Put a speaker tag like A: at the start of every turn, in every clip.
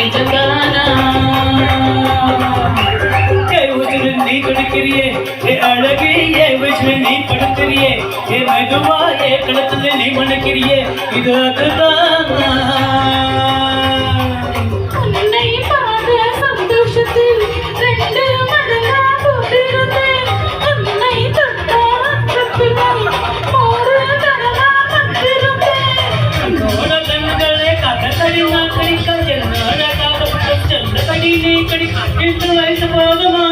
A: நிஜந்தானா நீ துடிக்கிறியே ஏ அழகே ஏ வயசுல நீ படுக்கிறியே ஏ மெதுவா ஏ களத்துல நீ மணக்கிறியே இது அதுதான்
B: சந்தோஷத்தில் ரெண்டு மடங்கா போட்டிருந்தேன் உன்னை ஒரு தடவா வந்திருந்தேன்
A: கண்களே கதறி நான் கடிக்க என்னோட காதப்பட்டம் செல்ல கடி நீ கடிக்க இந்த வயசு போதுமா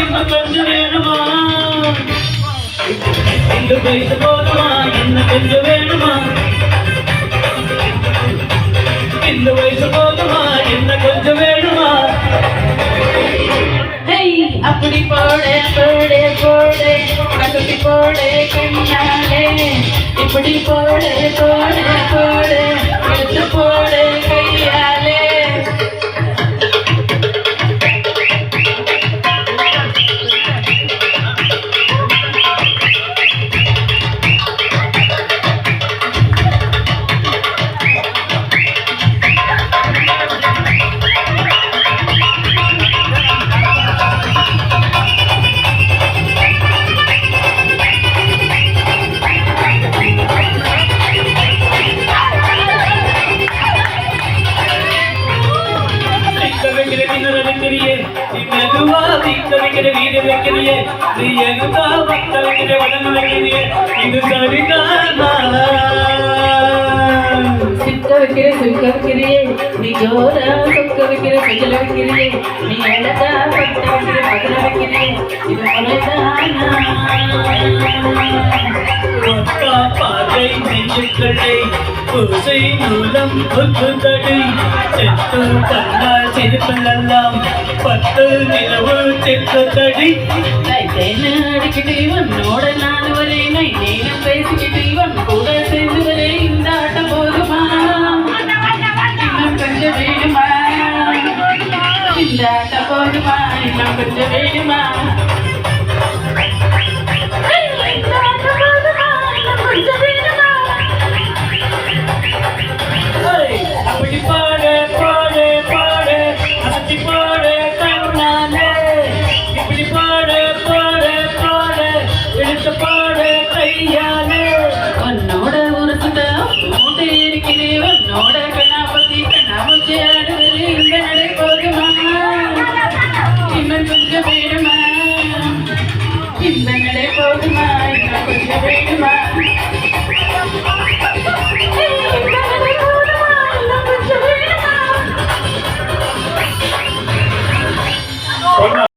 A: இன்னும் கொஞ்சம் வேணுமா இந்த வயசு போதுமா இன்னும் கொஞ்சம் வேணுமா இந்த வயசு போதுமா என்ன கொஞ்சம் வேணுமா
B: அப்படி போடே போடே போடே அகப்பி போடே கண்ணாலே இப்படி போடே போடே போடே எடுத்து போடே கையாலே
A: மெதுவா வீக்க வைக்கிற வீடு வைக்கிறியே நீ எதுதா பக்க வைக்கிற வளர்ந்து வைக்கிறியே இது சரிதானா
B: சிக்க வைக்கிற சுக்க வைக்கிறியே நீ ஜோரா சொக்க வைக்கிற செஞ்சல வைக்கிறியே நீ அழகா பட்ட வைக்கிற பகல வைக்கிறியே இது முறைதானா
A: பாதை நெஞ்சுக்களை பூசை மூலம் புத்துதடி செத்து கண்ணால் செதுப்பெல்லாம் பத்து நிலவு செத்தடி
B: அடிக்கிட்டு உன்னோட நான் வரே நை நேரம் பேசிக்கிட்டு இவன் கூட சேர்ந்து வரே இந்த ஆட்டம் போதுமா இன்னும் கொஞ்சம் வேணுமா இந்த ஆட்டம் போதுமா இன்னும் கொஞ்சம் வேணுமா
A: அப்படி பாடு பாடு பாடு அசத்தி பாடு கண்ணாலே இப்படி பாடு பாடு பாடு எடுத்து பாடு கையாலே
B: உன்னோட ஒரு சுத்த மூட்டை இருக்கிறே உன்னோட கண்ணாபத்தி கண்ணாமூச்சி ஆடுவது இந்த நடை போதுமா இன்னும் கொஞ்சம் வேணுமா இந்த நடை போதுமா இன்னும் கொஞ்சம் வேணுமா